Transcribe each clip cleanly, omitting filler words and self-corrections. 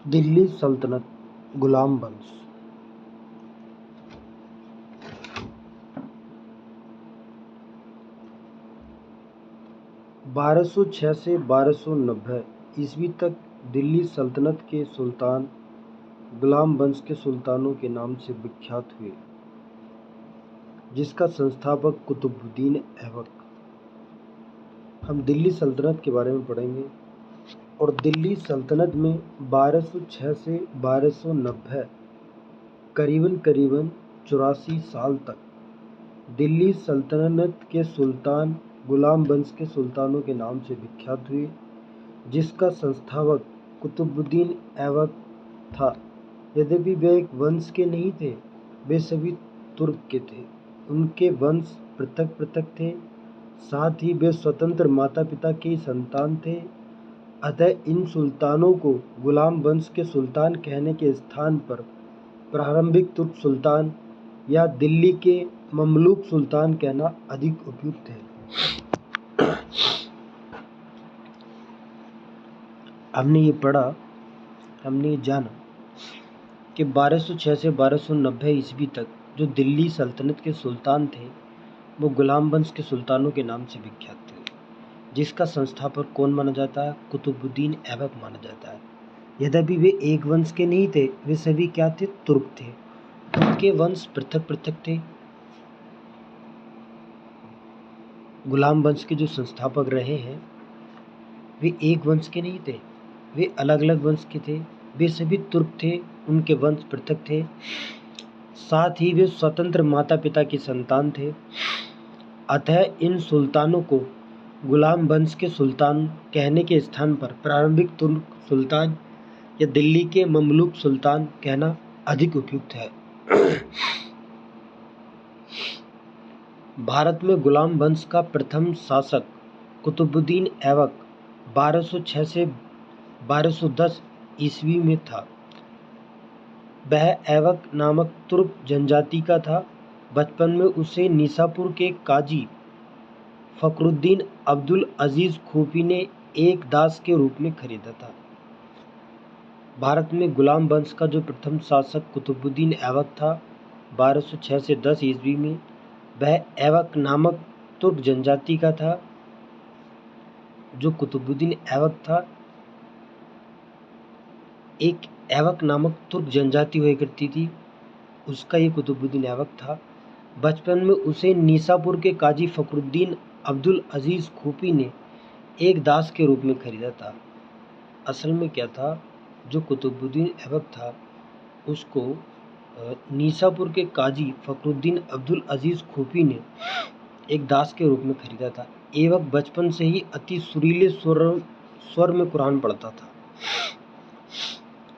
दिल्ली सल्तनत गुलाम वंश। 1206 से 1290 ईस्वी तक दिल्ली सल्तनत के सुल्तान गुलाम वंश के सुल्तानों के नाम से विख्यात हुए, जिसका संस्थापक कुतुबुद्दीन ऐबक। हम दिल्ली सल्तनत के बारे में पढ़ेंगे और दिल्ली सल्तनत में 1206 से 1290 करीबन 84 साल तक दिल्ली सल्तनत के सुल्तान गुलाम वंश के सुल्तानों के नाम से विख्यात हुए, जिसका संस्थापक कुतुबुद्दीन ऐबक था। यद्यपि वे एक वंश के नहीं थे, वे सभी तुर्क के थे। उनके वंश पृथक पृथक थे, साथ ही वे स्वतंत्र माता पिता के संतान थे। अतः इन सुल्तानों को गुलाम वंश के सुल्तान कहने के स्थान पर प्रारंभिक तुर्क सुल्तान या दिल्ली के ममलूक सुल्तान कहना अधिक उपयुक्त है। हमने ये पढ़ा, हमने ये जाना कि 1206 से 1290 ईस्वी तक जो दिल्ली सल्तनत के सुल्तान थे वो गुलाम वंश के सुल्तानों के नाम से विख्यात थे, जिसका संस्थापक कौन माना जाता है? कुतुबुद्दीन ऐबक माना जाता है। यद्यपि वे एक वंश के नहीं थे, वे सभी क्या थे? तुर्क थे। उनके वंश पृथक पृथक थे। गुलाम वंश के जो संस्थापक रहे हैं वे एक वंश के नहीं थे, वे अलग अलग वंश के थे। वे सभी तुर्क थे, उनके वंश पृथक थे, साथ ही वे स्वतंत्र माता पिता के संतान थे। अतः इन सुल्तानों को गुलाम वंश के सुल्तान कहने के स्थान पर प्रारंभिक तुर्क सुल्तान या दिल्ली के ममलूक सुल्तान कहना अधिक उपयुक्त है। भारत में गुलाम वंश का प्रथम शासक कुतुबुद्दीन ऐबक 1206 से 1210 ईस्वी में था। वह ऐबक नामक तुर्क जनजाति का था। बचपन में उसे निसापुर के काजी फखरुद्दीन अब्दुल अजीज खूफी ने एक दास के रूप में खरीदा था। भारत में गुलाम वंश का जो प्रथम शासक कुतुबुद्दीन ऐबक था 1206 से 10 ईस्वी में, वह ऐबक नामक तुर्क जनजाति का था। जो कुतुबुद्दीन ऐबक था, एक ऐबक नामक तुर्क जनजाति हुआ करती थी, उसका ये कुतुबुद्दीन ऐबक था। बचपन में उसे निसापुर के काजी फखरुद्दीन अब्दुल अजीज खूफी ने एक दास के रूप में खरीदा था। असल में क्या था, जो कुतुबुद्दीन ऐबक था उसको निसापुर के काजी फखरुद्दीन अब्दुल अजीज खूफी ने एक दास के रूप में खरीदा था। ऐबक बचपन से ही अति सुरीले स्वर में कुरान पढ़ता था।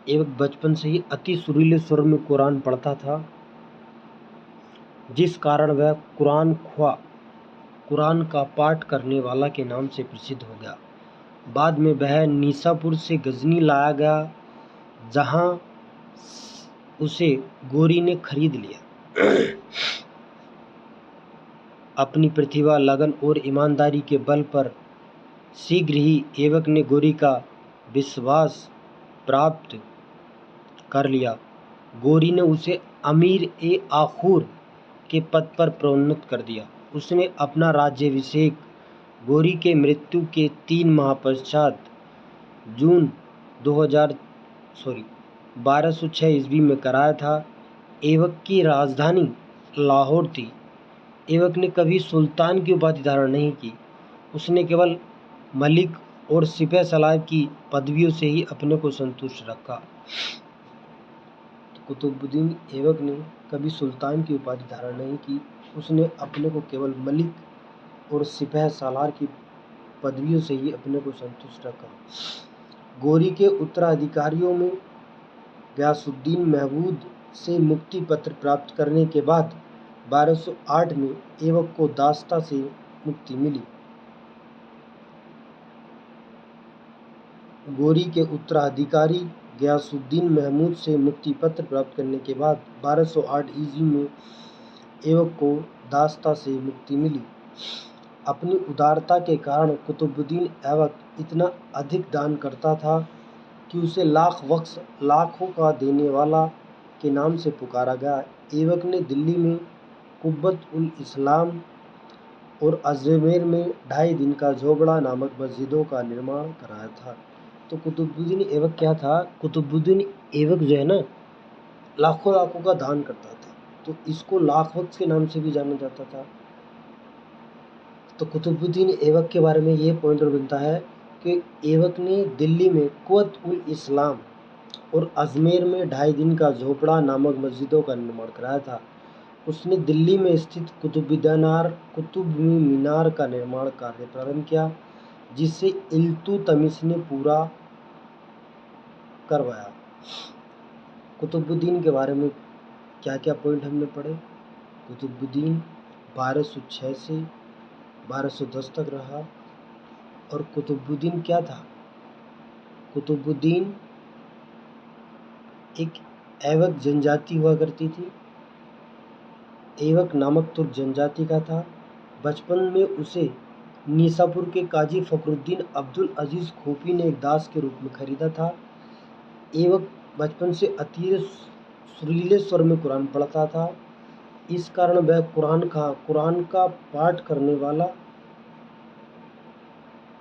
ऐबक बचपन से ही अति सुरीले स्वर में कुरान पढ़ता था, जिस कारण वह कुरान का पाठ करने वाला के नाम से प्रसिद्ध हो गया। बाद में वह निसापुर से गजनी लाया गया, जहां उसे गोरी ने खरीद लिया। अपनी प्रतिभा, लगन और ईमानदारी के बल पर शीघ्र ही ऐबक ने गोरी का विश्वास प्राप्त कर लिया। गोरी ने उसे अमीर-ए-आखूर के पद पर प्रोन्नत कर दिया। उसने अपना राज्याभिषेक गोरी के मृत्यु के 3 माह पश्चात जून 1206 ईस्वी में कराया था। ऐबक की राजधानी लाहौर थी। ऐबक ने कभी सुल्तान की उपाधि धारण नहीं की, उसने केवल मलिक और सिपह सलार की पदवियों से ही अपने को संतुष्ट रखा। कुतुबुद्दीन ऐबक ने कभी सुल्तान की उपाधि धारण नहीं की, उसने अपने को केवल मलिक और सिपह सालार की पदवियों से ही अपने को संतुष्ट रखा। गोरी के उत्तराधिकारियों में गयासुद्दीन महमूद से मुक्ति पत्र प्राप्त करने के बाद 1208 में ऐबक को दास्ता से मुक्ति मिली। गोरी के उत्तराधिकारी गयासुद्दीन महमूद से मुक्ति पत्र प्राप्त करने के बाद 1208 ईस्वी में ऐबक को दास्ता से मुक्ति मिली। अपनी उदारता के कारण कुतुबुद्दीन ऐबक इतना अधिक दान करता था कि उसे लाखों का देने वाला के नाम से पुकारा गया। ऐबक ने दिल्ली में कुब्बत उल इस्लाम और अजमेर में 2.5 दिन का झोपड़ा नामक मस्जिदों का निर्माण कराया था। तो कुतुबुद्दीन ऐबक क्या था? कुतुबुद्दीन ऐबक जो है ना, लाखों का दान करता था, तो इसको लाख वक्त के नाम से भी जाना जाता था। तो कुतुबुद्दीन ऐबक के बारे में ये पॉइंटर बनता है कि ऐबक ने दिल्ली में कुव्वत उल इस्लाम और अजमेर में 2.5 दिन का झोपड़ा नामक मस्जिदों का निर्माण कराया था। उसने दिल्ली में स्थित कुतुब मीनार का निर्माण कार्य प्रारंभ किया, जिसे इल्तुतमिश ने पूरा करवाया। कुतुबुद्दीन के बारे में क्या क्या पॉइंट हमने पढ़े? कुतुबुद्दीन 1206 से 1210 तक रहा। और कुतुबुद्दीन क्या था? कुतुबुद्दीन एक ऐबक जनजाति हुआ करती थी। ऐबक नामक तुर्क जनजाति का था। बचपन में उसे निसापुर के काजी फखरुद्दीन अब्दुल अजीज खोफी ने एक दास के रूप में खरीदा था। ऐबक बचपन से अति सुरीले स्वर में कुरान पढ़ता था। इस कारण वह कुरान का पाठ करने वाला,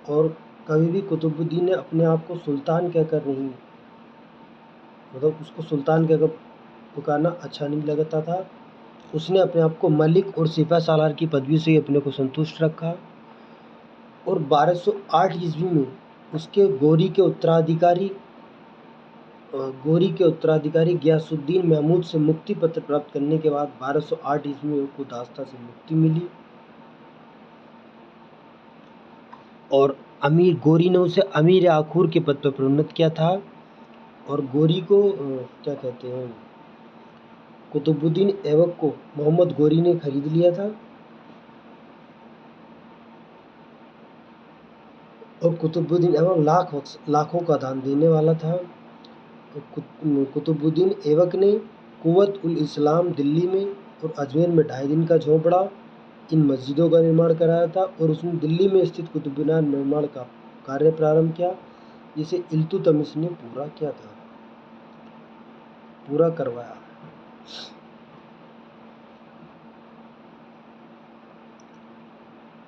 और कभी भी कुतुबुद्दीन ने अपने आप को सुल्तान कहकर नहीं, मतलब उसको सुल्तान कहकर पुकारना अच्छा नहीं लगता था। उसने अपने आप को मलिक और सिपह सालार की पदवी से अपने को संतुष्ट रखा। और 1208 ईस्वी में उसके गोरी के उत्तराधिकारी गयासुद्दीन महमूद से मुक्ति पत्र प्राप्त करने के बाद 1208 ईस्वी में उसको दास्ता से मुक्ति मिली। और गोरी ने उसे अमीर आखूर के पद पर प्रोन्नत किया था। और गोरी को क्या कहते हैं, कुतुबुद्दीन ऐबक को मोहम्मद गोरी ने खरीद लिया था। और कुतुबुद्दीन ऐबक लाखों का दान देने वाला था। कुतुबुद्दीन ऐबक ने कुव्वत उल इस्लाम दिल्ली में और अजमेर में 2.5 दिन का झोपड़ा, इन मस्जिदों का निर्माण कराया था। और उसने दिल्ली में स्थित कुतुब मीनार निर्माण का कार्य प्रारंभ किया, जिसे इल्तुतमिश ने पूरा करवाया।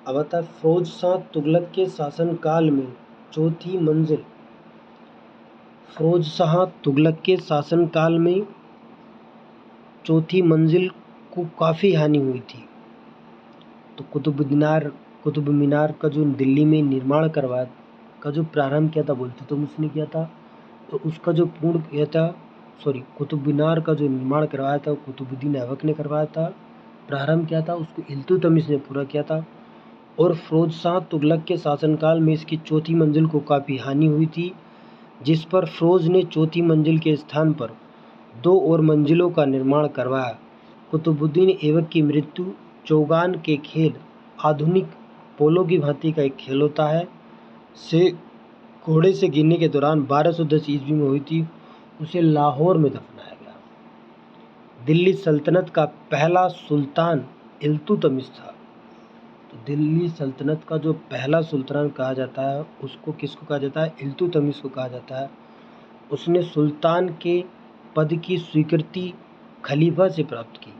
अब आता है फिरोज शाह तुगलक के शासनकाल में चौथी मंजिल। फिरोज शाह तुगलक के शासनकाल में चौथी मंजिल को काफ़ी हानि हुई थी। तो कुतुब मीनार का जो दिल्ली में निर्माण करवाया का जो प्रारंभ किया था इल्तुतमिश ने किया था। तो उसका जो कुतुब मीनार का जो निर्माण करवाया था कुतुबुद्दीन ऐबक ने करवाया था, प्रारंभ किया था, उसको इल्तुतमिश ने पूरा किया था। और फिरोज शाह तुगलक के शासनकाल में इसकी चौथी मंजिल को काफ़ी हानि हुई थी, जिस पर फिरोज ने चौथी मंजिल के स्थान पर 2 और मंजिलों का निर्माण करवाया। कुतुबुद्दीन ऐबक की मृत्यु चौगान के खेल, आधुनिक पोलो की भांति का एक खेल होता है, से घोड़े से गिरने के दौरान 1210 ईस्वी में हुई थी। उसे लाहौर में दफनाया गया। दिल्ली सल्तनत का पहला सुल्तान इल्तुतमिश था। तो दिल्ली सल्तनत का जो पहला सुल्तान कहा जाता है उसको किसको कहा जाता है? इल्तुतमिश को कहा जाता है। उसने सुल्तान के पद की स्वीकृति खलीफा से प्राप्त की।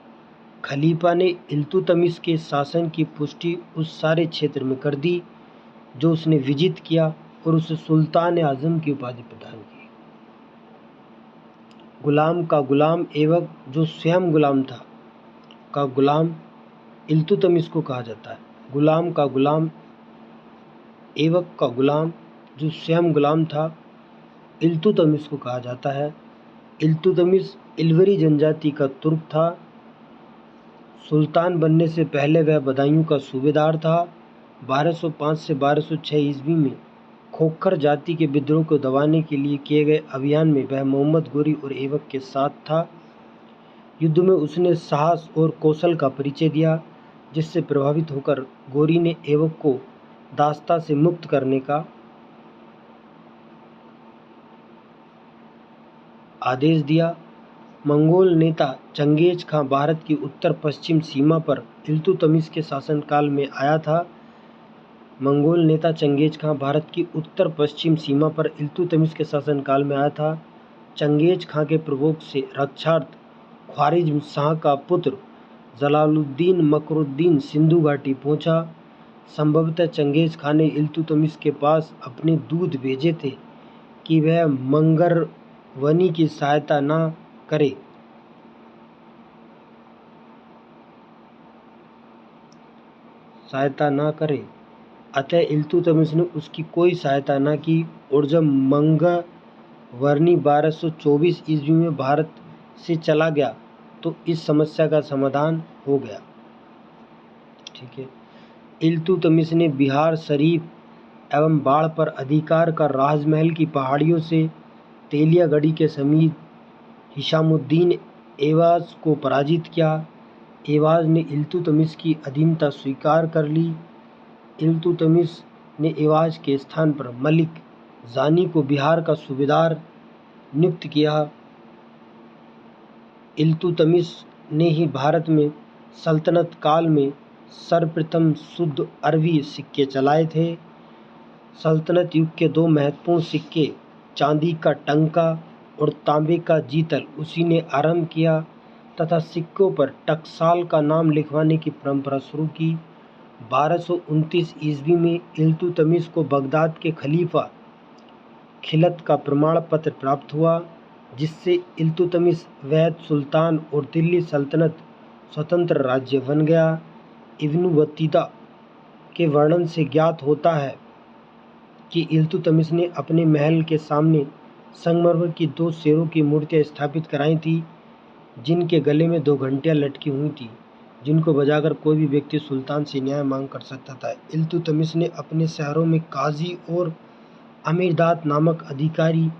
खलीफा ने इल्तुतमिश के शासन की पुष्टि उस सारे क्षेत्र में कर दी जो उसने विजित किया, और उसे सुल्तान आजम की उपाधि प्रदान की। गुलाम का गुलाम ऐबक जो स्वयं गुलाम था का गुलाम इल्तुतमिश को कहा जाता है। गुलाम का गुलाम ऐबक का गुलाम जो स्वयं गुलाम था इल्तुतमिश को कहा जाता है। इल्तुतमिश इल्वरी जनजाति का तुर्क था। सुल्तान बनने से पहले वह बदायूं का सूबेदार था। 1205 से 1206 ईस्वी में खोखर जाति के विद्रोह को दबाने के लिए किए गए अभियान में वह मोहम्मद गोरी और ऐबक के साथ था। युद्ध में उसने साहस और कौशल का परिचय दिया, जिससे प्रभावित होकर गोरी ने ऐबक को दास्ता से मुक्त करने का आदेश दिया। मंगोल नेता चंगेज खां भारत की उत्तर पश्चिम सीमा पर इल्तुतमिश के शासनकाल में आया था। मंगोल नेता चंगेज खां भारत की उत्तर पश्चिम सीमा पर इल्तुतमिश के शासनकाल में आया था। चंगेज खां के प्रकोप से रक्षार्थ ख्वारिज़्म शाह का पुत्र जलालुद्दीन मकरुद्दीन सिंधु घाटी पहुंचा। संभवतः चंगेज खां ने इल्तुतमिश के पास अपने दूत भेजे थे कि वह मंगरवनी की सहायता न करे। अतः इल्तुतमिश ने उसकी कोई सहायता न की और जब मंगरवनी 1224 ईस्वी में भारत से चला गया तो इस समस्या का समाधान हो गया। ठीक है। इल्तुतमिश ने बिहार शरीफ एवं बाढ़ पर अधिकार कर राजमहल की पहाड़ियों से तेलियागढ़ी के समीप हिशामुद्दीन एवाज को पराजित किया। एवाज ने इल्तुतमिश की अधीनता स्वीकार कर ली। इल्तुतमिश ने एवाज के स्थान पर मलिक जानी को बिहार का सूबेदार नियुक्त किया। इल्तुतमिश ने ही भारत में सल्तनत काल में सर्वप्रथम शुद्ध अरबी सिक्के चलाए थे। सल्तनत युग के दो महत्वपूर्ण सिक्के चांदी का टंका और तांबे का जीतल उसी ने आरंभ किया तथा सिक्कों पर टकसाल का नाम लिखवाने की परंपरा शुरू की। 1229 ईस्वी में इल्तुतमिश को बगदाद के खलीफा खिलत का प्रमाण पत्र प्राप्त हुआ, जिससे इल्तुतमिश वैध सुल्तान और दिल्ली सल्तनत स्वतंत्र राज्य बन गया। इब्न बतीता के वर्णन से ज्ञात होता है कि इल्तुतमिश ने अपने महल के सामने संगमरमर की 2 शेरों की मूर्तियां स्थापित कराई थी, जिनके गले में 2 घंटियां लटकी हुई थी, जिनको बजाकर कोई भी व्यक्ति सुल्तान से न्याय मांग कर सकता था। इल्तुतमिश ने अपने शहरों में काजी और अमीरदाद नामक अधिकारी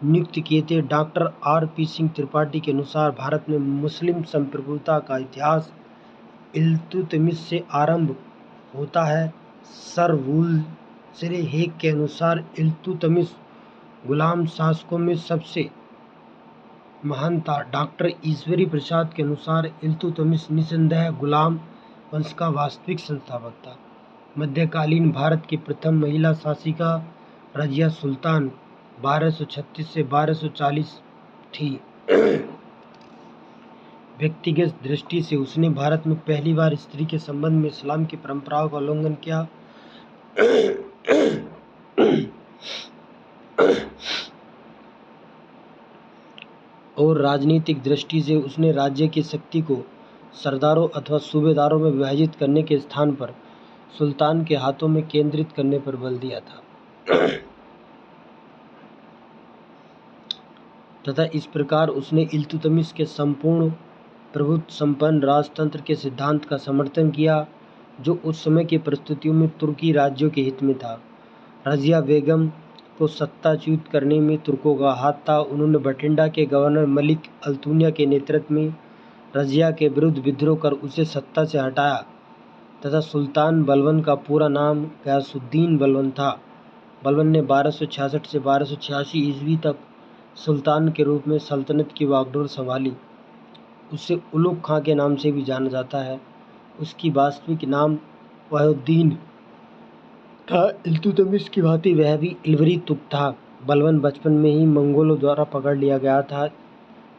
नियुक्त किए थे। Doctor R.P. सिंह त्रिपाठी के अनुसार भारत में मुस्लिम संप्रभुता का इतिहास इल्तुतमिश से आरंभ होता है। सर वुल्सरे हेग के अनुसार इल्तुतमिश गुलाम शासकों में सबसे महान था। डॉक्टर ईश्वरी प्रसाद के अनुसार इल्तुतमिश निस्संदेह गुलाम वंश का वास्तविक संस्थापक था। मध्यकालीन भारत की प्रथम महिला शासिका रजिया सुल्तान 1236 से 1240 थी। व्यक्तिगत दृष्टि से उसने भारत में पहली बार स्त्री के संबंध में इस्लाम की परंपराओं का उल्लंघन किया। और राजनीतिक दृष्टि से उसने राज्य की शक्ति को सरदारों अथवा सूबेदारों में विभाजित करने के स्थान पर सुल्तान के हाथों में केंद्रित करने पर बल दिया था तथा इस प्रकार उसने इल्तुतमिश के संपूर्ण प्रभुत्व संपन्न राजतंत्र के सिद्धांत का समर्थन किया, जो उस समय की परिस्थितियों में तुर्की राज्यों के हित में था। रजिया बेगम को सत्ताच्युत करने में तुर्कों का हाथ था। उन्होंने बठिंडा के गवर्नर मलिक अल्तुनिया के नेतृत्व में रजिया के विरुद्ध विद्रोह कर उसे सत्ता से हटाया तथा सुल्तान बलबन का पूरा नाम गयासुद्दीन बलबन था। बलबन ने 1266 से 1286 ईस्वी तक सुल्तान के रूप में सल्तनत की बागडोर संभाली। उसे उलुग खां के नाम से भी जाना जाता है। उसकी वास्तविक नाम वहीउद्दीन था। इल्तुतमिश की भांति वह भी इल्वरी तुर्क था। बलबन बचपन में ही मंगोलों द्वारा पकड़ लिया गया था,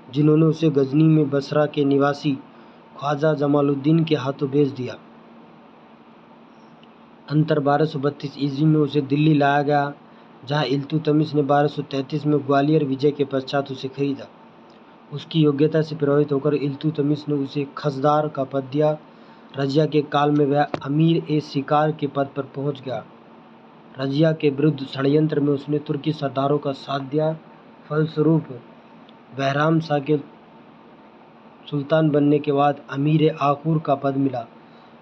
जिन्होंने उसे गजनी में बसरा के निवासी ख्वाजा जमालुद्दीन के हाथों बेच दिया। अंतर 1232 ईस्वी में उसे दिल्ली लाया गया, जहां इल्तुतमिश ने 1233 में ग्वालियर विजय के पश्चात उसे खरीदा। उसकी योग्यता से प्रभावित होकर इल्तुतमिश ने उसे खसदार का पद दिया। रजिया के काल में वह अमीर-ए-शिकार के पद पर पहुंच गया। रजिया के विरुद्ध षड्यंत्र में उसने तुर्की सरदारों का साथ दिया। फलस्वरूप बहराम शाह के सुल्तान बनने के बाद अमीर-ए-आखूर का पद मिला।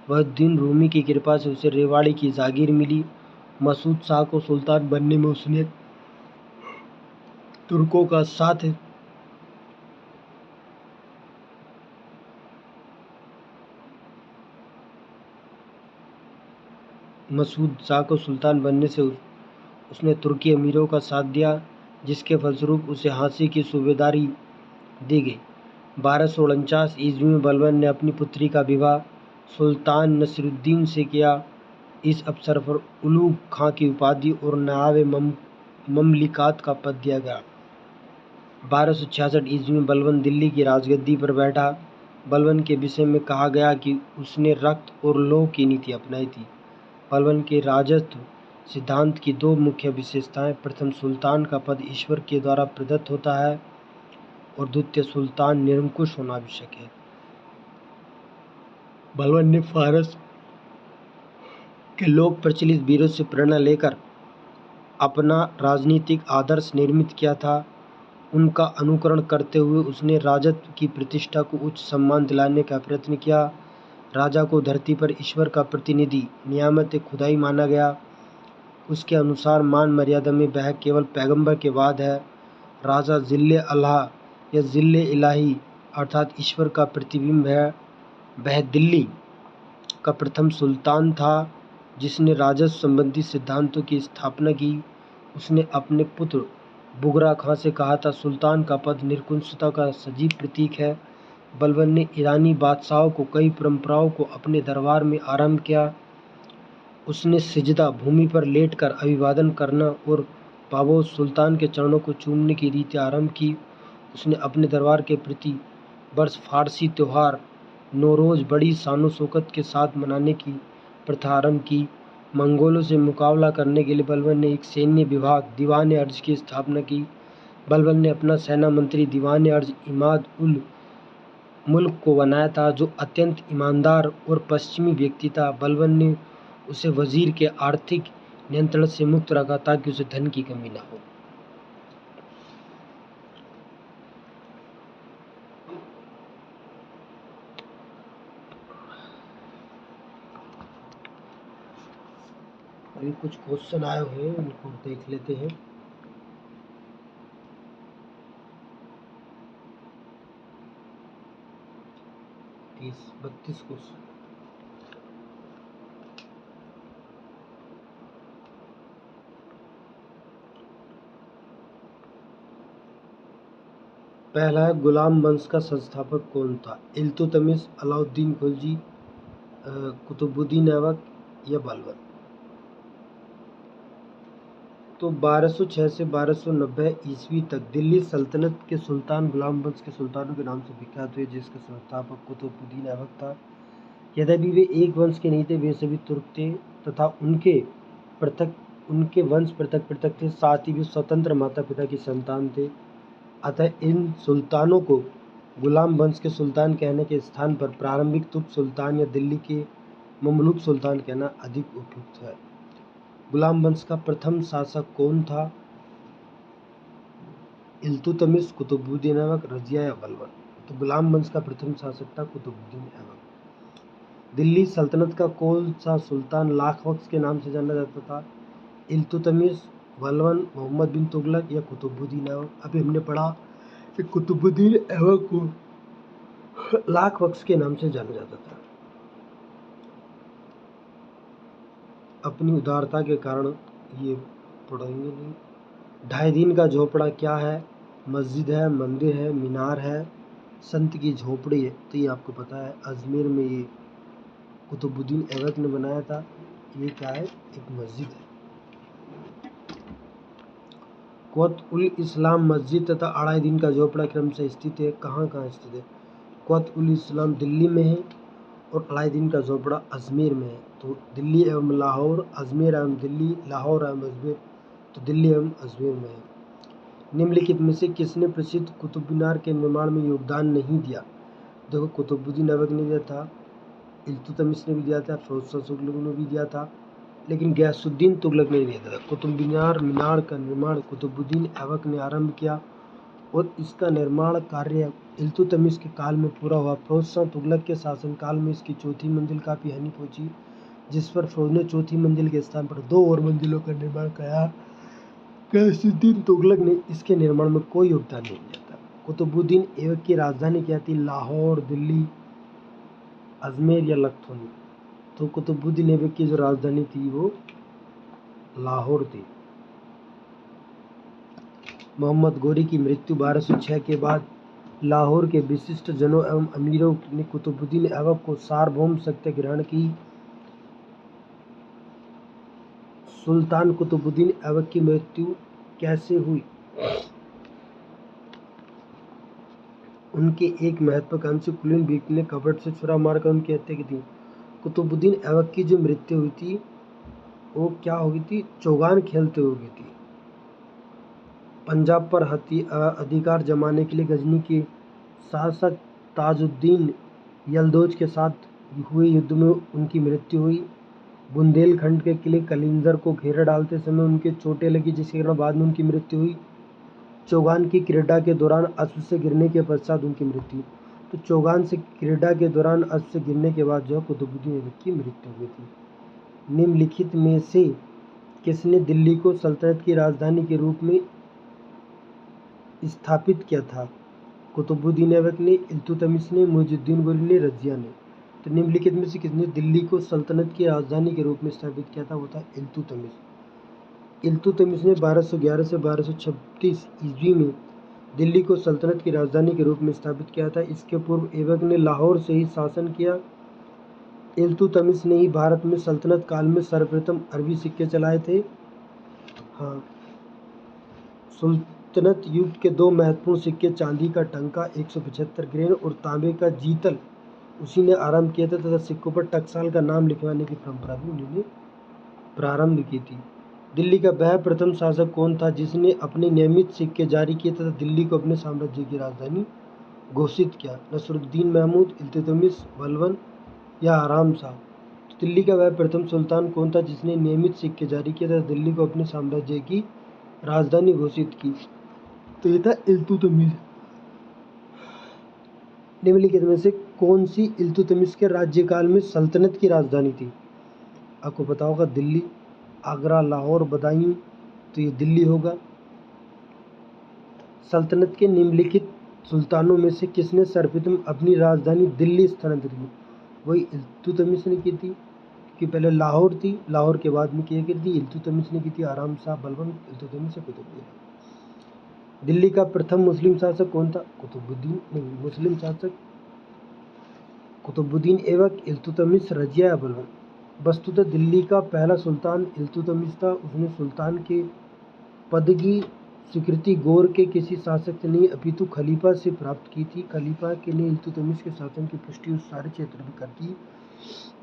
वहीउद्दीन रूमी की कृपा से उसे रेवाड़ी की जागीर मिली। मसूद शाह को सुल्तान बनने में उसने तुर्कों का साथ मसूद शाह को सुल्तान बनने से उसने तुर्की अमीरों का साथ दिया, जिसके फलस्वरूप उसे हांसी की सूबेदारी दी गई। 1249 ईस्वी में बलबन ने अपनी पुत्री का विवाह सुल्तान नसीरुद्दीन से किया। इस अवसर पर उलूग खां की उपाधि और नायब ममलिकात का पद दिया गया। 1266 ईस्वी में बलबन दिल्ली की राजगद्दी पर बैठा। बलबन के विषय में कहा गया कि उसने रक्त और लौह की नीति अपनाई थी। बलबन के राजत्व सिद्धांत की दो मुख्य विशेषताएं: प्रथम, सुल्तान का पद ईश्वर के द्वारा प्रदत्त होता है, और द्वितीय, सुल्तान निरंकुश होना आवश्यक है। बलबन ने फारस के लोक प्रचलित वीरों से प्रेरणा लेकर अपना राजनीतिक आदर्श निर्मित किया था। उनका अनुकरण करते हुए उसने राजत्व की प्रतिष्ठा को उच्च सम्मान दिलाने का प्रयत्न किया। राजा को धरती पर ईश्वर का प्रतिनिधि नियामत खुदाई माना गया। उसके अनुसार मान मर्यादा में वह केवल पैगंबर के बाद है। राजा जिल्ले अल्लाह या जिल्ले इलाही अर्थात ईश्वर का प्रतिबिंब है। वह दिल्ली का प्रथम सुल्तान था जिसने राजस्व संबंधी सिद्धांतों की स्थापना की। उसने अपने पुत्र बुगरा खां से कहा था, सुल्तान का पद निरंकुशता का सजीव प्रतीक है। बलबन ने ईरानी बादशाहों को कई परंपराओं को अपने दरबार में आरंभ किया। उसने सिजदा भूमि पर लेटकर अभिवादन करना और पाबोस सुल्तान के चरणों को चूमने की रीति आरंभ की। उसने अपने दरबार के प्रति वर्ष फारसी त्यौहार नौरोज बड़ी शानो शौकत के साथ मनाने की प्रथा आरंभ की। मंगोलों से मुकाबला करने के लिए बलबन ने एक सैन्य विभाग दीवान अर्ज की स्थापना की। बलबन ने अपना सेना मंत्री दीवान अर्ज इमाद उल मुल्क को बनाया था, जो अत्यंत ईमानदार और पश्चिमी व्यक्ति था। बलबन ने उसे वजीर के आर्थिक नियंत्रण से मुक्त रखा ताकि उसे धन की कमी न हो। अभी कुछ क्वेश्चन आए हुए हैं, उनको देख लेते हैं। 32 क्वेश्चन। पहला है, गुलाम वंश का संस्थापक कौन था? इल्तुतमिश, अलाउद्दीन खिलजी, कुतुबुद्दीन ऐबक या बलबन? तो 1206 से 1290 ईस्वी तक दिल्ली सल्तनत के सुल्तान गुलाम वंश के सुल्तानों के नाम से विख्यात हुए, जिसका संस्थापक कुतुबुद्दीन ऐबक था। यद्यपि वे एक वंश के नहीं थे, वे सभी तुर्क थे तथा उनके वंश पृथक पृथक थे। साथ ही वे स्वतंत्र माता पिता की संतान थे। अतः इन सुल्तानों को गुलाम वंश के सुल्तान कहने के स्थान पर प्रारंभिक तुर्क सुल्तान या दिल्ली के ममलूक सुल्तान कहना अधिक उपयुक्त है। गुलाम वंश का प्रथम शासक कौन था? इल्तुतमिश, कुतुबुद्दीन ऐबक, रजिया या बलबन? तो गुलाम वंश का प्रथम शासक था कुतुबुद्दीन ऐबक। दिल्ली सल्तनत का कौन सा सुल्तान लाख वक्स के नाम से जाना जाता था? इल्तुतमिश, बलबन, मोहम्मद बिन तुगलक या कुतुबुद्दीन ऐबक? अभी हमने पढ़ा कि कुतुबुद्दीन ऐबक को लाख वक्स के नाम से जाना जाता था। अपनी उदारता के कारण ये पढ़ेंगे नहीं। 2.5 दिन का झोपड़ा क्या है? मस्जिद है, मंदिर है, मीनार है, संत की झोपड़ी है। तो ये आपको पता है, अजमेर में ये कुतुबुद्दीन ऐबक ने बनाया था। ये क्या है? एक मस्जिद है। क़्वत उल इस्लाम मस्जिद तथा 2.5 दिन का झोपड़ा क्रम से स्थित है। कहाँ स्थित है? क़्वत उल इस्लाम दिल्ली में है और 2.5 दिन का झोपड़ा अजमेर में है। तो दिल्ली एवं लाहौर, अजमेर एवं दिल्ली, लाहौर एवं अजमेर, तो दिल्ली एवं अजमेर में है। निम्नलिखित में से किसने प्रसिद्ध कुतुब मीनार के निर्माण में योगदान नहीं दिया? देखो, कुतुबुद्दीन ऐबक ने दिया था, इल्तुतमिश ने भी दिया था, फिरोज शाह तुगलक ने भी दिया था, लेकिन गयासुद्दीन तुगलक ने दिया था। कुतुब मीनार का निर्माण कुतुबुद्दीन ऐबक ने आरंभ किया और इसका निर्माण कार्य इल्तुतमिश के काल में पूरा हुआ। फिरोज शाह तुगलक के शासनकाल में इसकी चौथी मंजिल काफ़ी हानि पहुंची, जिस पर फिरोज ने चौथी मंजिल के स्थान पर 2 और मंजिलों का निर्माण किया। गयासुद्दीन तुगलक ने इसके निर्माण में कोई योगदान नहीं दिया था। कुतुबुद्दीन ऐबक की राजधानी क्या थी? लाहौर, दिल्ली, अजमेर या लखनऊ? तो कुतुबुद्दीन ऐबक की जो राजधानी थी वो लाहौर थी। मोहम्मद गोरी की मृत्यु 1206 के बाद लाहौर के विशिष्ट जनों एवं अमीरों ने कुतुबुद्दीन ऐबक को सार्वभौम शक्ति ग्रहण की सुल्तान कुतुबुद्दीन ऐबक की मृत्यु कैसे हुई? उनके एक महत्वाकांक्षी कुलीन व्यक्ति ने कपट से छुरा मारकर उनकी हत्या की थी। कुतुबुद्दीन ऐबक की जो मृत्यु हुई थी वो क्या हो गई थी? चौगान खेलते हो गई थी। पंजाब पर अधिकार जमाने के लिए गजनी के शासक ताजुद्दीन यलदौज के साथ हुए युद्ध में उनकी मृत्यु हुई। बुंदेलखंड के किले कलिंजर को घेरा डालते समय उनके चोटें लगी, जिसके कारण बाद में उनकी मृत्यु हुई। चौगान की क्रीड़ा के दौरान अश्व से गिरने के पश्चात उनकी मृत्यु। तो चौगान से क्रीड़ा के दौरान अश्व से गिरने के बाद जो कुतुबुद्दीन ऐबक की मृत्यु हुई थी। निम्नलिखित में से किसने दिल्ली को सल्तनत की राजधानी के रूप में स्थापित किया था? कुतुबुद्दीन ऐबक ने, इल्तुतमिश ने, मुइजुद्दीन गोरी ने, रजिया ने। तो निम्नलिखित में से किसने दिल्ली को सल्तनत की राजधानी के रूप में स्थापित किया था? वो था इल्तुतमिश। इल्तुतमिश ने 1211 से 1236 ईस्वी में दिल्ली को सल्तनत की राजधानी के रूप में स्थापित किया था। इसके पूर्व ऐबक ने लाहौर से ही शासन किया। इल्तुतमिश ने ही भारत में सल्तनत काल में सर्वप्रथम अरबी सिक्के चलाए थे। हाँ, सुल्तनत युग के दो महत्वपूर्ण सिक्के, चांदी का टंका 175 ग्रेन और तांबे का जीतल, उसी ने आरंभ किया था तथा सिक्कों पर टकसाल का नाम लिखवाने की परंपरा भी उन्होंने प्रारंभ की थी। दिल्ली का वह प्रथम शासक कौन था जिसने अपने नियमित सिक्के जारी किए तथा दिल्ली को अपने साम्राज्य की राजधानी घोषित किया? नसरुद्दीन महमूद, इल्तुतमिश, बलबन या आराम शाह? तो दिल्ली का वह प्रथम सुल्तान कौन था जिसने नियमित सिक्के जारी किए तथा दिल्ली को अपने साम्राज्य की राजधानी घोषित की? तो ये था इल्तुतमिश। निम्नलिखित में से कौन सी इल्तुतमिश के राज्यकाल में सल्तनत की राजधानी थी? आपको पता होगा दिल्ली, आगरा, लाहौर, बदायूं, तो ये दिल्ली होगा। सल्तनत के निम्नलिखित सुल्तानों में से किसने सर्वप्रथम अपनी राजधानी दिल्ली स्थानांतरित की? वही इल्तुतमिश ने की थी, कि पहले लाहौर थी, लाहौर के बाद में क्या की थी? इल्तुतमिश ने की थी। आराम शाह, बलबन, इल्तुतमिश, कुतुबुद्दीन। दिल्ली का प्रथम मुस्लिम शासक कौन था? कुतुबुद्दीन नहीं, मुस्लिम शासक कुतुबुद्दीन ऐबक, इल्तुतमिश, रजिया या बलबन? वस्तुतः दिल्ली का पहला सुल्तान इल्तुतमिश था। उसने सुल्तान के पद की स्वीकृति गौर के किसी शासक से नहीं अपितु खलीफा से प्राप्त की थी। खलीफा के ने इल्तुतमिश के शासन की पुष्टि उस सारे क्षेत्र में कर दी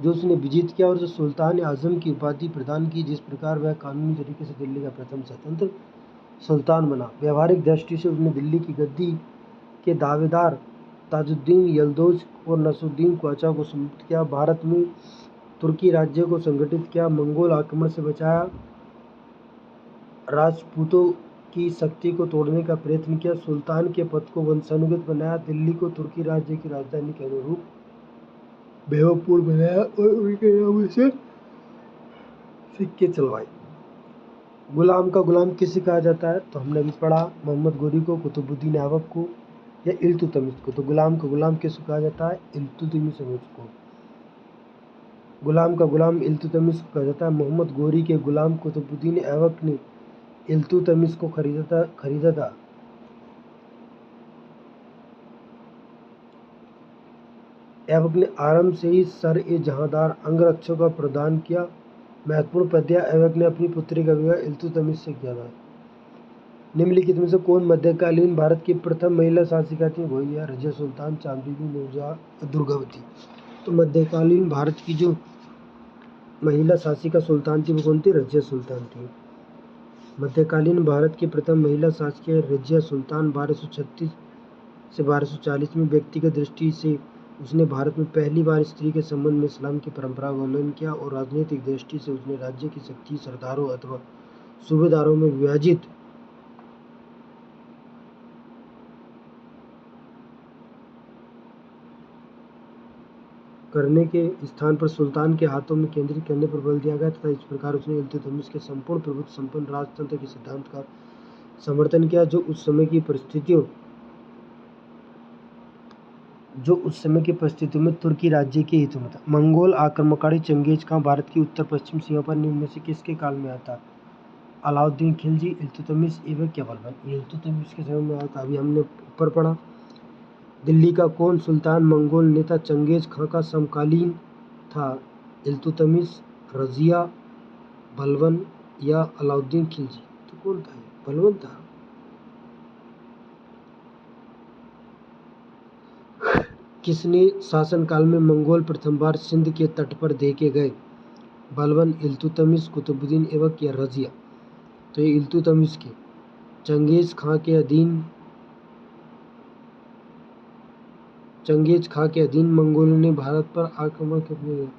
जो उसने विजित किया और जो सुल्तान आजम की उपाधि प्रदान की, जिस प्रकार वह कानूनी तरीके से दिल्ली का प्रथम स्वतंत्र सुल्तान बना। व्यवहारिक दृष्टि से उसने दिल्ली की गद्दी के दावेदार ताजुद्दीन यलदौज और नसरुद्दीन ख्वाजा को समाप्त किया। भारत में तुर्की राज्य को संगठित किया, मंगोल आक्रमण से बचाया, राजपूतों की शक्ति को तोड़ने का प्रयत्न किया, सुल्तान के पद को वंशानुगत बनाया, दिल्ली को तुर्की राज्य की राजधानी के अनुरूप वैभवपूर्ण बनाया और उनके नाम से सिक्के चलवाए। गुलाम का गुलाम किसे कहा जाता है? तो हमने अभी पढ़ा, मोहम्मद गोरी को, कुतुबुद्दीन ऐबक को या इल्तुतमिश को। तो गुलाम का गुलाम किसे कहा जाता है? इल्तुतमिश को। गुलाम का गुलाम इल्तुतमिश को कहा जाता है। मोहम्मद गोरी के गुलाम कुतुबुद्दीन ऐबक ने इल्तुतमिश को खरीदा था। ऐबक ने आरंभ से ही सर-ए-जहांदार अंगरक्षकों का प्रदान किया। महत्वपूर्ण पदया ऐबक ने अपनी पुत्री का विवाह इल्तुतमिश से किया था। निम्नलिखित में से कौन मध्यकालीन भारत की प्रथम महिला शासिका थी? वही है रजिया सुल्तान, चांद बीबी, नूरजहां, दुर्गावती। तो मध्यकालीन भारत की जो महिला शासिका सुल्तान थी वो कौन थी? रजिया सुल्तान थी। मध्यकालीन भारत की प्रथम महिला शासकीय रजिया सुल्तान 1236 से 1240 में व्यक्तिगत दृष्टि से उसने भारत में पहली बार स्त्री के संबंध में इस्लाम की परंपरा का उल्लंघन किया और राजनीतिक दृष्टि से उसने राज्य की शक्ति सरदारों अथवा सूबेदारों में विभाजित करने के स्थान पर सुल्तान के हाथों में केंद्रित करने पर बल दिया गया तथा इस प्रकार उसने इल्तुतमिश के संपूर्ण प्रभुत्व संपन्न राजतंत्र के सिद्धांत का समर्थन किया जो उस समय की परिस्थितियों में तुर्की राज्य के हित में था। मंगोल आक्रमणकारी चंगेज खां भारत की उत्तर पश्चिम सीमा पर निम्न में से किसके काल में आता? अलाउद्दीन खिलजी, इल्तुतमिश, ऐबक या बलबन? इल्तुतमिश के समय में आता। अभी हमने ऊपर पढ़ा। दिल्ली का कौन सुल्तान मंगोल नेता चंगेज खां का समकालीन था? इल्तुतमिश, रजिया, बलबन या अलाउद्दीन खिलजी? तो कौन था? बलबन था। किसने शासनकाल में मंगोल प्रथम बार सिंध के तट पर देखे गए? बलबन, इल्तुतमिश, कुतुबुद्दीन ऐबक या रजिया? तो ये इल्तुतमिश के। चंगेज खां के अधीन मंगोलों ने भारत पर आक्रमण कब किया?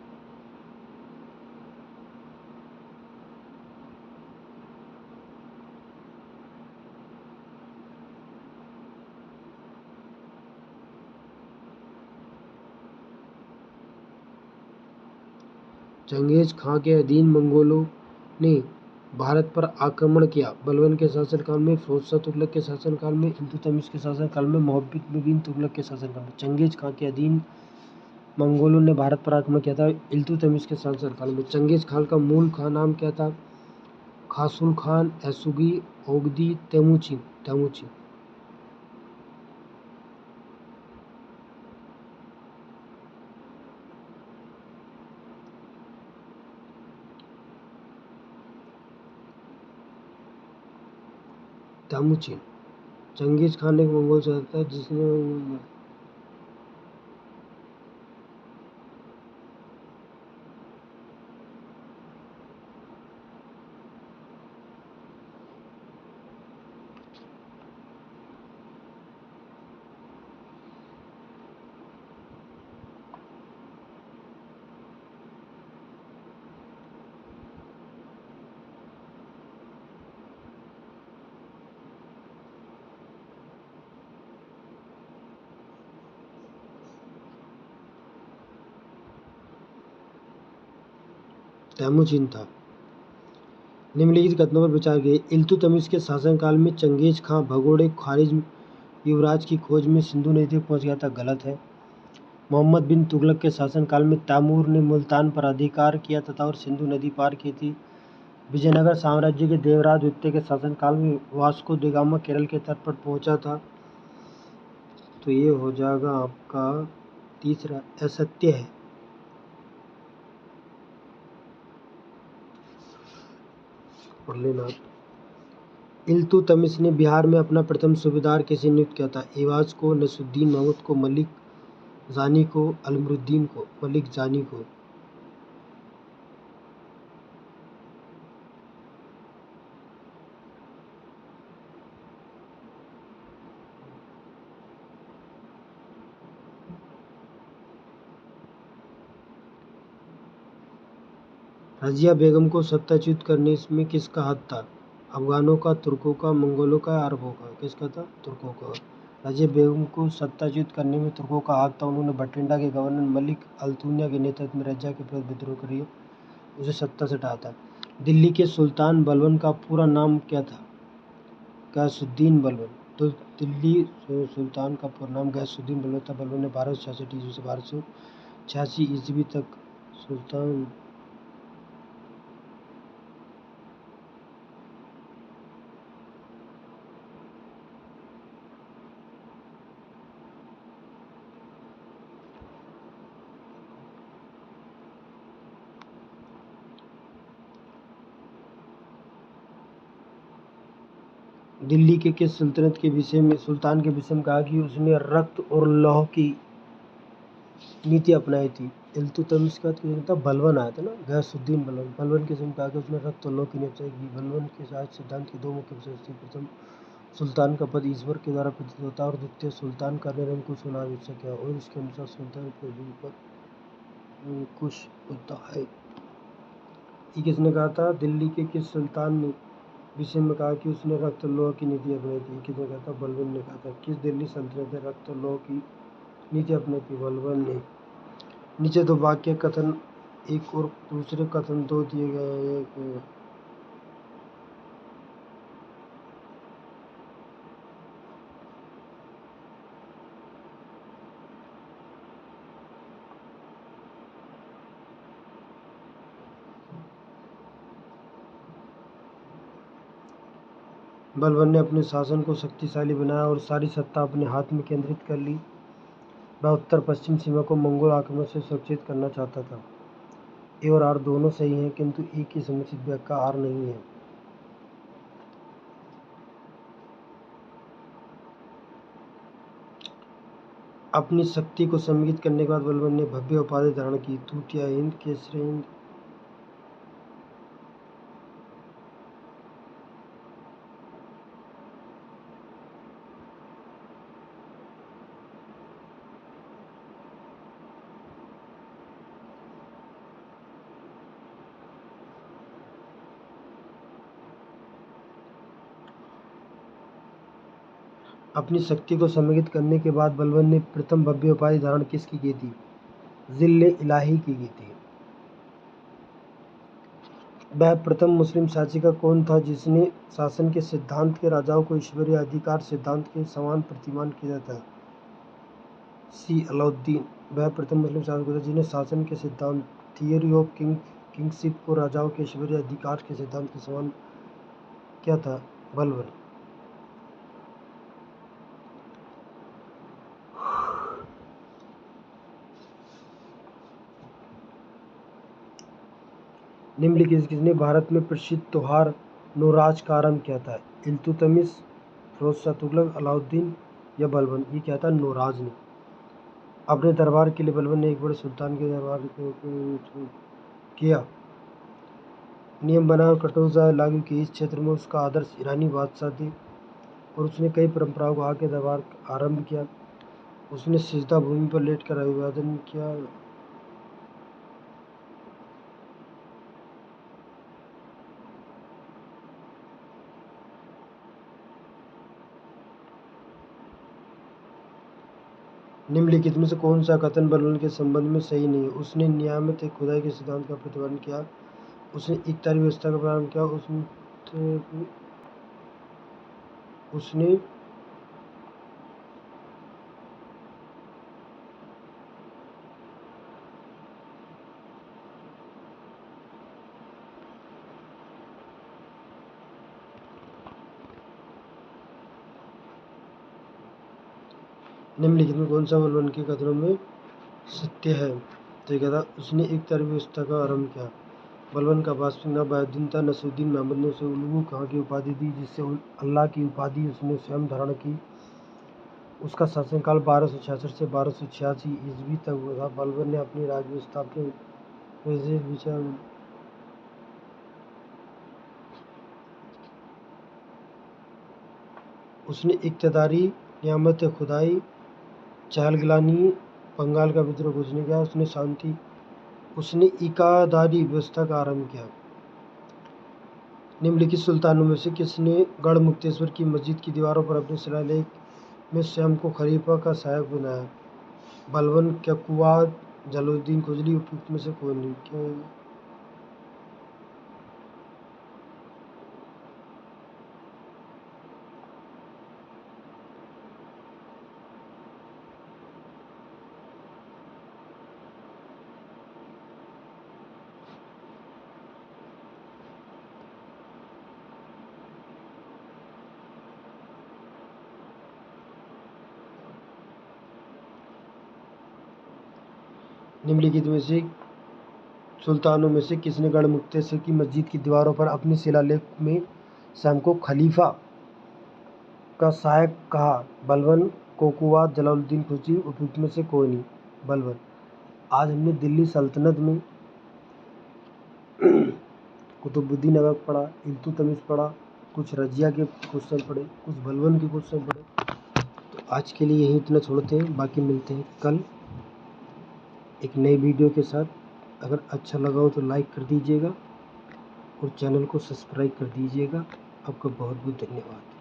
चंगेज खां के अधीन मंगोलों ने भारत पर आक्रमण किया। बलबन के शासनकाल में, फिरोज शाह तुगलक के शासनकाल में, इल्तुतमिश के शासनकाल में, मोहम्मद बिन तुगलक के शासनकाल में? चंगेज खां के अधीन मंगोलों ने भारत पर आक्रमण किया था इल्तुतमिश के शासनकाल में। चंगेज खान का मूल नाम क्या था? खासुल Khan, एसुगी, Ogedei, Temujin? Temujin. Genghis Khan एक मंगोल शासक था जिसने तेमुचिन था। निम्नलिखित कथनों पर विचार किए। इल्तुतमिश के शासनकाल में चंगेज खां भगोड़े खारिज युवराज की खोज में सिंधु नदी तक पहुंच गया था। गलत है। मोहम्मद बिन तुगलक के शासनकाल में तैमूर ने मुल्तान पर अधिकार किया तथा और सिंधु नदी पार की थी। विजयनगर साम्राज्य के देवराज द्वितीय के शासनकाल में वास्को द गामा केरल के तट पर पहुंचा था। तो ये हो जाएगा आपका तीसरा, असत्य है। पढ़ लेना। इल्तुतमिश ने बिहार में अपना प्रथम सूबेदार किसे नियुक्त किया था? एवाज को, नसरुद्दीन महमूद को, मलिक जानी को, अलमरुद्दीन को? मलिक जानी को। रजिया बेगम को सत्ताच्युत करने में किसका हाथ था? अफगानों का, तुर्कों का, मंगोलों का, अरबों का? किसका था? तुर्कों का। रजिया बेगम को सत्ताच्युत करने में तुर्कों का हाथ था। उन्होंने बठिंडा के गवर्नर मलिक अल्तुनिया के नेतृत्व में रजिया के विरुद्ध विद्रोह करिए, उसे सत्ता से हटाया था। दिल्ली के सुल्तान बलबन का पूरा नाम क्या था? गयासुद्दीन बलबन। तो दिल्ली सुल्तान का पूरा नाम गयासुद्दीन बलबन था। बलबन ने 1266 ईस्वी से 1286 ईस्वी तक सुल्तान दिल्ली के किस सुल्तान के विषय में कहा कि उसने रक्त और लौह की नीति अपनाई थी? इल्तुतमिश का था, बलबन आया था ना, गयासुद्दीन बलबन। बलबन के समय कहा कि उसने रक्त और लौह की नीति अपनाई की। बलबन के राज सिद्धांत के दो मुख्य विशेषता थी। प्रथम, सुल्तान का पद ईश्वर के द्वारा प्रतिष्ठित होता है, और द्वितीय, सुल्तान का निरंकुश होना आवश्यक है, और इसके अनुसार सुल्तान पृथ्वी पर निरंकुश होता है। ये किसने कहा था? दिल्ली के किस सुल्तान ने विषय में कहा कि उसने रक्त और लौह की नीति अपनाई थी? किसने कहा था? बलबन ने कहा था। किस दिल्ली सल्तनत ने रक्त और लौह की नीति अपनाई थी? बलबन ने। नीचे दो वाक्य कथन, एक और दूसरे कथन दो दिए गए हैं। एक बलबन ने अपने शासन को शक्तिशाली बनाया और सारी सत्ता अपने हाथ में केंद्रित कर ली। वह उत्तर पश्चिम सीमा को मंगोल आक्रमण से सुरक्षित करना चाहता था। ए और आर दोनों सही हैं, किंतु ए की समुचित व्याख्या आर नहीं है। अपनी शक्ति को सम्मिलित करने के बाद बलबन ने भव्य उपाधि धारण की। तूतिया हिंद, केसरी हिंद। अपनी शक्ति को सम्मिलित करने के बाद बलबन ने प्रथम भव्य उपाधि धारण किसकी की थी? जिल्ले इलाही की थी। वह प्रथम मुस्लिम शासक कौन था जिसने शासन के सिद्धांत के राजाओं को ईश्वरीय अधिकार सिद्धांत के समान प्रतिमान किया था? सी अलाउद्दीन। वह प्रथम मुस्लिम शासक था जिसने शासन के सिद्धांत थियरी ऑफ किंगशिप को राजाओं के ईश्वरीय अधिकार के सिद्धांत के समान क्या था? बलबन। निम्नलिखित किसने भारत में प्रसिद्ध त्योहार नौराज का आरंभ किया था? इल्तुतमिश, फिरोज शाह तुगलक, अलाउद्दीन या बलबन? ये क्या था? नौराज ने। अपने दरबार के लिए बलबन ने एक बड़े सुल्तान के दरबार किया। नियम बना और कटौती लागू की। इस क्षेत्र में उसका आदर्श ईरानी बादशाह थे और उसने कई परंपराओं को आके दरबार आरंभ किया। उसने सिजदा भूमि पर लेटकर अभिवादन किया। निम्नलिखित में से कौन सा कथन बलबन के संबंध में सही नहीं है? उसने नियामत खुदाई के सिद्धांत का प्रतिपादन किया। उसने इकतारी व्यवस्था का प्रारंभ किया। उसने निम्नलिखित में कौन सा बलबन के कथनों में सत्य है? तो ये कहता उसने इकतारी व्यवस्था का आरंभ किया। बलबन का वास्तविक नाम बहाउद्दीन था। नसरुद्दीन महमूद ने उसे उलुगु खां की उपाधि दी, जिससे अल्लाह की उपाधि उसने स्वयं धारण की। उसका शासनकाल 1266 से 1286 ईस्वी तक हुआ था। बलबन ने अपनी राज व्यवस्था के विचार उसने इक्तदारी, नियामत खुदाई, चहलगिलानी, बंगाल का विद्रोह घोषणा किया। उसने इकादारी व्यवस्था का आरंभ किया। निम्नलिखित सुल्तानों में से किसने गढ़मुक्तेश्वर की मस्जिद की दीवारों पर अपने शिलालेख में स्वयं को खलीफा का सहायक बनाया? बलबन, कैकुबाद, जलालुद्दीन खुजली। उपयुक्त में से कोई नहीं। क्या निम्नलिखित में से सुल्तानों में से किसने गढ़मुक्तेश्वर की मस्जिद की दीवारों पर अपने शिलालेख में स्वयं को खलीफा का सहायक कहा? बलबन, कैकुबाद, जलालुद्दीन खुजली। उपयुक्त में से कोई नहीं। बलबन। आज हमने दिल्ली सल्तनत में कुतुबुद्दीन ऐबक पढ़ा, इल्तुतमिश पढ़ा, कुछ रजिया के क्वेश्चन पढ़े, कुछ बलबन के क्वेश्चन पढ़े। तो आज के लिए यही इतना छोड़ते हैं, बाकी मिलते हैं कल एक नई वीडियो के साथ। अगर अच्छा लगा हो तो लाइक कर दीजिएगा और चैनल को सब्सक्राइब कर दीजिएगा। आपका बहुत बहुत धन्यवाद।